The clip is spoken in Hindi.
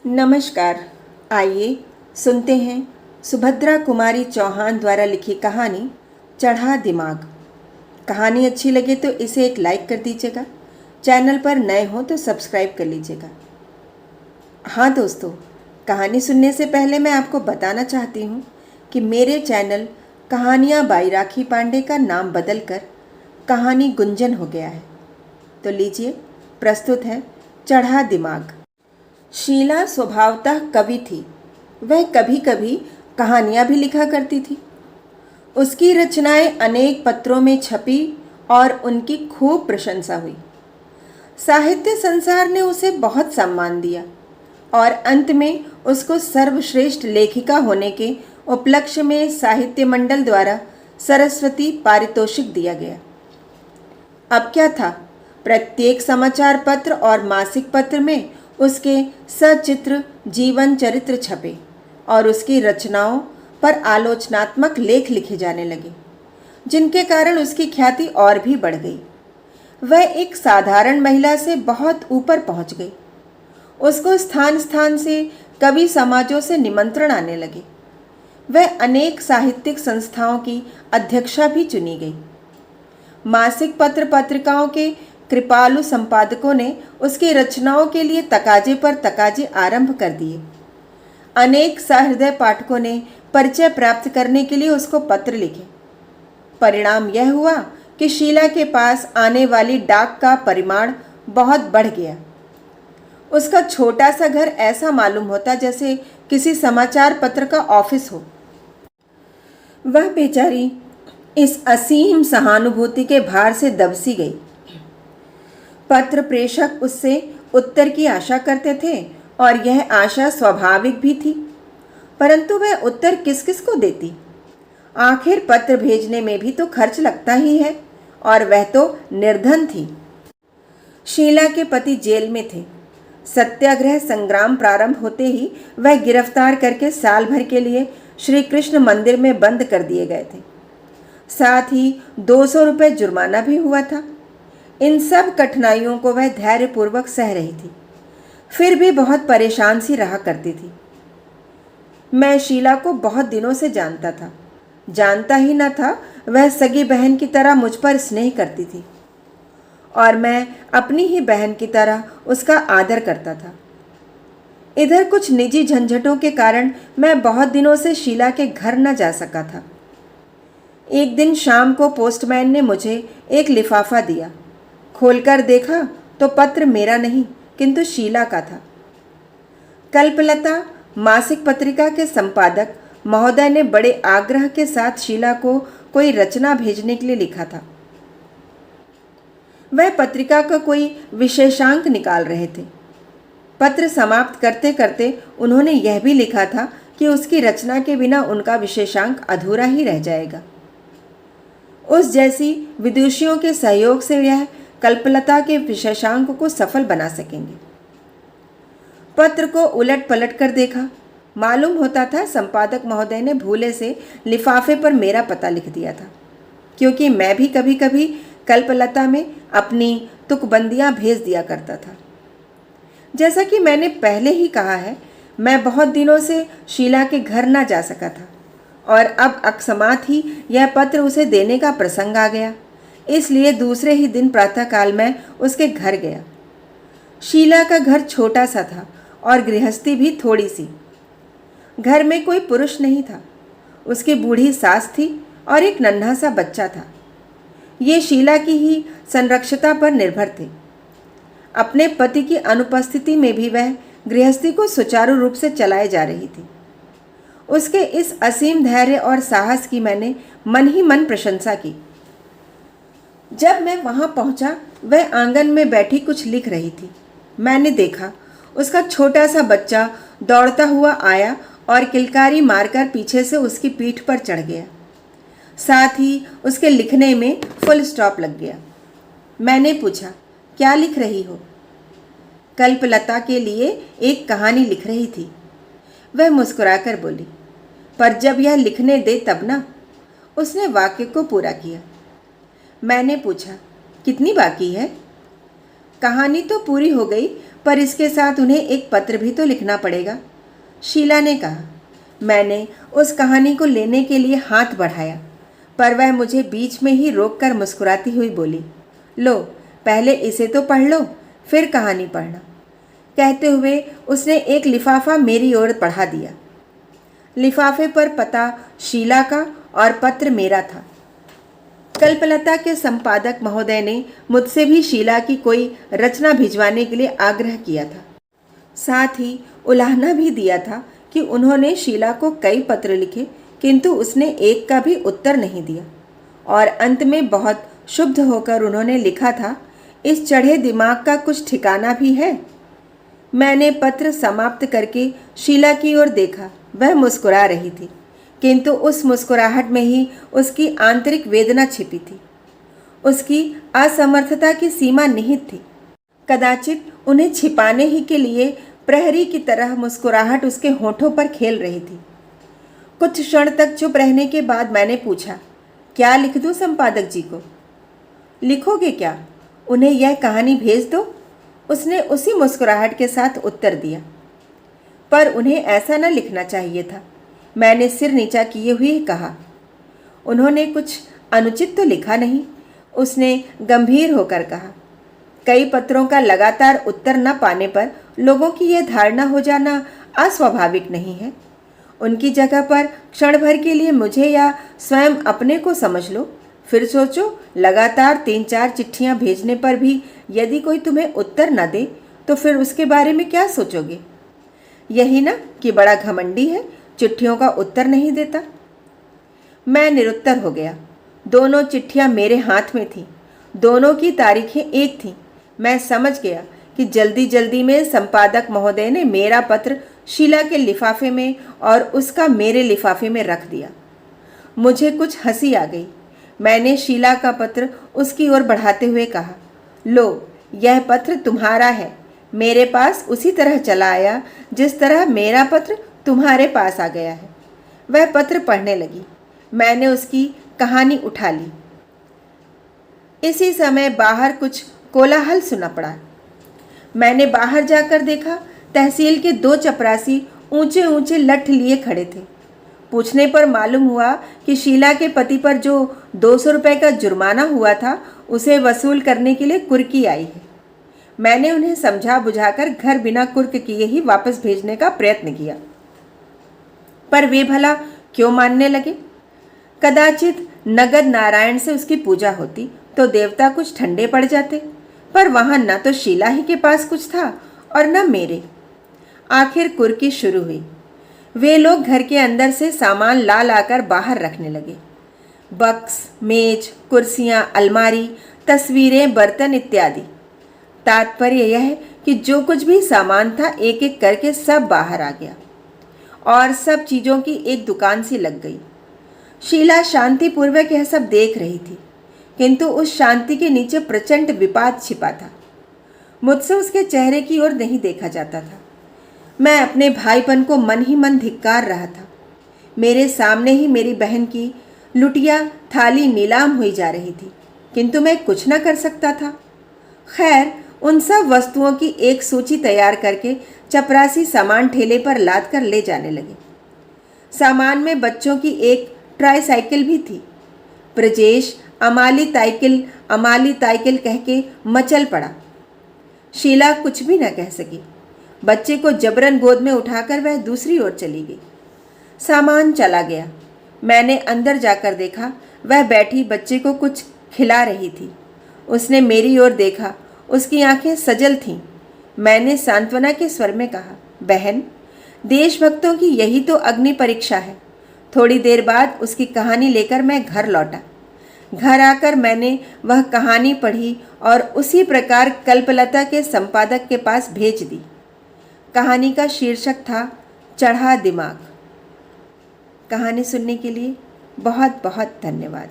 नमस्कार। आइए सुनते हैं सुभद्रा कुमारी चौहान द्वारा लिखी कहानी चढ़ा दिमाग। कहानी अच्छी लगे तो इसे एक लाइक कर दीजिएगा। चैनल पर नए हो तो सब्सक्राइब कर लीजिएगा। हाँ दोस्तों, कहानी सुनने से पहले मैं आपको बताना चाहती हूँ कि मेरे चैनल कहानियाँ बाई राखी पांडे का नाम बदलकर कहानी गुंजन हो गया है। तो लीजिए, प्रस्तुत है चढ़ा दिमाग। शीला स्वभावतः कवि थी। वह कभी कभी कहानियाँ भी लिखा करती थी। उसकी रचनाएं अनेक पत्रों में छपी और उनकी खूब प्रशंसा हुई। साहित्य संसार ने उसे बहुत सम्मान दिया और अंत में उसको सर्वश्रेष्ठ लेखिका होने के उपलक्ष्य में साहित्य मंडल द्वारा सरस्वती पारितोषिक दिया गया। अब क्या था, प्रत्येक समाचार पत्र और मासिक पत्र में उसके सचित्र जीवन चरित्र छपे और उसकी रचनाओं पर आलोचनात्मक लेख लिखे जाने लगे, जिनके कारण उसकी ख्याति और भी बढ़ गई। वह एक साधारण महिला से बहुत ऊपर पहुंच गई। उसको स्थान स्थान से कवि समाजों से निमंत्रण आने लगे। वह अनेक साहित्यिक संस्थाओं की अध्यक्षा भी चुनी गई। मासिक पत्र पत्रिकाओं के कृपालु संपादकों ने उसकी रचनाओं के लिए तकाजे पर तकाजे आरंभ कर दिए। अनेक सहृदय पाठकों ने परिचय प्राप्त करने के लिए उसको पत्र लिखे। परिणाम यह हुआ कि शीला के पास आने वाली डाक का परिमाण बहुत बढ़ गया। उसका छोटा सा घर ऐसा मालूम होता जैसे किसी समाचार पत्र का ऑफिस हो। वह बेचारी इस असीम सहानुभूति के भार से दबसी गई। पत्र प्रेषक उससे उत्तर की आशा करते थे और यह आशा स्वाभाविक भी थी, परंतु वह उत्तर किस किस को देती। आखिर पत्र भेजने में भी तो खर्च लगता ही है और वह तो निर्धन थी। शीला के पति जेल में थे। सत्याग्रह संग्राम प्रारंभ होते ही वह गिरफ्तार करके साल भर के लिए श्री कृष्ण मंदिर में बंद कर दिए गए थे। साथ ही 200 रुपये जुर्माना भी हुआ था। इन सब कठिनाइयों को वह धैर्यपूर्वक सह रही थी, फिर भी बहुत परेशान सी रहा करती थी। मैं शीला को बहुत दिनों से जानता था। जानता ही न था, वह सगी बहन की तरह मुझ पर स्नेह करती थी और मैं अपनी ही बहन की तरह उसका आदर करता था। इधर कुछ निजी झंझटों के कारण मैं बहुत दिनों से शीला के घर न जा सका था। एक दिन शाम को पोस्टमैन ने मुझे एक लिफाफा दिया। खोलकर देखा तो पत्र मेरा नहीं किंतु शीला का था। कल्पलता मासिक पत्रिका के संपादक महोदय ने बड़े आग्रह के साथ शीला को कोई रचना भेजने के लिए लिखा था। वह पत्रिका का कोई विशेषांक निकाल रहे थे। पत्र समाप्त करते करते उन्होंने यह भी लिखा था कि उसकी रचना के बिना उनका विशेषांक अधूरा ही रह जाएगा। उस जैसी विदुषियों के सहयोग से यह कल्पलता के विशेषांक को सफल बना सकेंगे। पत्र को उलट पलट कर देखा। मालूम होता था संपादक महोदय ने भूले से लिफाफे पर मेरा पता लिख दिया था, क्योंकि मैं भी कभी कभी कल्पलता में अपनी तुकबंदियां भेज दिया करता था। जैसा कि मैंने पहले ही कहा है, मैं बहुत दिनों से शीला के घर ना जा सका था और अब अकस्मात ही यह पत्र उसे देने का प्रसंग आ गया। इसलिए दूसरे ही दिन प्रातःकाल मैं उसके घर गया। शीला का घर छोटा सा था और गृहस्थी भी थोड़ी सी। घर में कोई पुरुष नहीं था। उसकी बूढ़ी सास थी और एक नन्हा सा बच्चा था। ये शीला की ही संरक्षता पर निर्भर थे। अपने पति की अनुपस्थिति में भी वह गृहस्थी को सुचारू रूप से चलाए जा रही थी। उसके इस असीम धैर्य और साहस की मैंने मन ही मन प्रशंसा की। जब मैं वहां पहुंचा, वह आंगन में बैठी कुछ लिख रही थी। मैंने देखा उसका छोटा सा बच्चा दौड़ता हुआ आया और किलकारी मारकर पीछे से उसकी पीठ पर चढ़ गया। साथ ही उसके लिखने में फुल स्टॉप लग गया। मैंने पूछा, क्या लिख रही हो? कल्पलता के लिए एक कहानी लिख रही थी। वह मुस्कुराकर बोली, पर जब यह लिखने दे तब ना। उसने वाक्य को पूरा किया। मैंने पूछा, कितनी बाकी है? कहानी तो पूरी हो गई, पर इसके साथ उन्हें एक पत्र भी तो लिखना पड़ेगा, शीला ने कहा। मैंने उस कहानी को लेने के लिए हाथ बढ़ाया, पर वह मुझे बीच में ही रोककर मुस्कुराती हुई बोली, लो पहले इसे तो पढ़ लो, फिर कहानी पढ़ना। कहते हुए उसने एक लिफाफा मेरी ओर बढ़ा दिया। लिफाफे पर पता शीला का और पत्र मेरा था। कल्पलता के संपादक महोदय ने मुझसे भी शीला की कोई रचना भिजवाने के लिए आग्रह किया था। साथ ही उलाहना भी दिया था कि उन्होंने शीला को कई पत्र लिखे, किंतु उसने एक का भी उत्तर नहीं दिया। और अंत में बहुत क्षुब्ध होकर उन्होंने लिखा था, इस चढ़े दिमाग का कुछ ठिकाना भी है। मैंने पत्र समाप्त करके शीला की ओर देखा। वह मुस्कुरा रही थी, किंतु उस मुस्कुराहट में ही उसकी आंतरिक वेदना छिपी थी। उसकी असमर्थता की सीमा निहित थी। कदाचित उन्हें छिपाने ही के लिए प्रहरी की तरह मुस्कुराहट उसके होठों पर खेल रही थी। कुछ क्षण तक चुप रहने के बाद मैंने पूछा, क्या लिख दूं संपादक जी को? लिखोगे क्या? उन्हें यह कहानी भेज दो, उसने उसी मुस्कुराहट के साथ उत्तर दिया। पर उन्हें ऐसा न लिखना चाहिए था, मैंने सिर नीचा किए हुए कहा। उन्होंने कुछ अनुचित तो लिखा नहीं, उसने गंभीर होकर कहा। कई पत्रों का लगातार उत्तर न पाने पर लोगों की यह धारणा हो जाना अस्वाभाविक नहीं है। उनकी जगह पर क्षण भर के लिए मुझे या स्वयं अपने को समझ लो, फिर सोचो, लगातार 3-4 चिट्ठियां भेजने पर भी यदि कोई तुम्हें उत्तर न दे तो फिर उसके बारे में क्या सोचोगे? यही ना कि बड़ा घमंडी है, चिट्ठियों का उत्तर नहीं देता। मैं निरुत्तर हो गया। दोनों चिट्ठियां मेरे हाथ में थीं, दोनों की तारीखें एक थीं। मैं समझ गया कि जल्दी जल्दी में संपादक महोदय ने मेरा पत्र शीला के लिफाफे में और उसका मेरे लिफाफे में रख दिया। मुझे कुछ हंसी आ गई। मैंने शीला का पत्र उसकी ओर बढ़ाते हुए कहा, लो यह पत्र तुम्हारा है, मेरे पास उसी तरह चला आया जिस तरह मेरा पत्र तुम्हारे पास आ गया है। वह पत्र पढ़ने लगी। मैंने उसकी कहानी उठा ली। इसी समय बाहर कुछ कोलाहल सुना पड़ा। मैंने बाहर जाकर देखा, तहसील के 2 चपरासी ऊंचे ऊंचे लठ लिए खड़े थे। पूछने पर मालूम हुआ कि शीला के पति पर जो 200 रुपये का जुर्माना हुआ था, उसे वसूल करने के लिए कुर्की आई है। मैंने उन्हें समझा बुझाकर घर बिना कुर्क किए ही वापस भेजने का प्रयत्न किया, पर वे भला क्यों मानने लगे? कदाचित नगद नारायण से उसकी पूजा होती तो देवता कुछ ठंडे पड़ जाते, पर वहां न तो शीला ही के पास कुछ था और न मेरे। आखिर कुर्की शुरू हुई। वे लोग घर के अंदर से सामान ला लाकर बाहर रखने लगे। बक्स, मेज, कुर्सियां, अलमारी, तस्वीरें, बर्तन इत्यादि। तात्पर्य यह है कि जो कुछ भी सामान था एक एक करके सब बाहर आ गया और सब चीज़ों की एक दुकान सी लग गई। शीला शांतिपूर्वक यह सब देख रही थी, किंतु उस शांति के नीचे प्रचंड विपात छिपा था। मुझसे उसके चेहरे की ओर नहीं देखा जाता था। मैं अपने भाईपन को मन ही मन धिक्कार रहा था। मेरे सामने ही मेरी बहन की लुटिया थाली नीलाम हुई जा रही थी, किंतु मैं कुछ न कर सकता था। खैर, उन सब वस्तुओं की एक सूची तैयार करके चपरासी सामान ठेले पर लाद कर ले जाने लगे। सामान में बच्चों की एक ट्राईसाइकिल भी थी। ब्रजेश अमाली ताइकिल कह के मचल पड़ा। शीला कुछ भी न कह सकी। बच्चे को जबरन गोद में उठाकर वह दूसरी ओर चली गई। सामान चला गया। मैंने अंदर जाकर देखा, वह बैठी बच्चे को कुछ खिला रही थी। उसने मेरी ओर देखा, उसकी आंखें सजल थीं। मैंने सांत्वना के स्वर में कहा, बहन, देशभक्तों की यही तो अग्नि परीक्षा है। थोड़ी देर बाद उसकी कहानी लेकर मैं घर लौटा। घर आकर मैंने वह कहानी पढ़ी और उसी प्रकार कल्पलता के संपादक के पास भेज दी। कहानी का शीर्षक था चढ़ा दिमाग। कहानी सुनने के लिए बहुत बहुत धन्यवाद।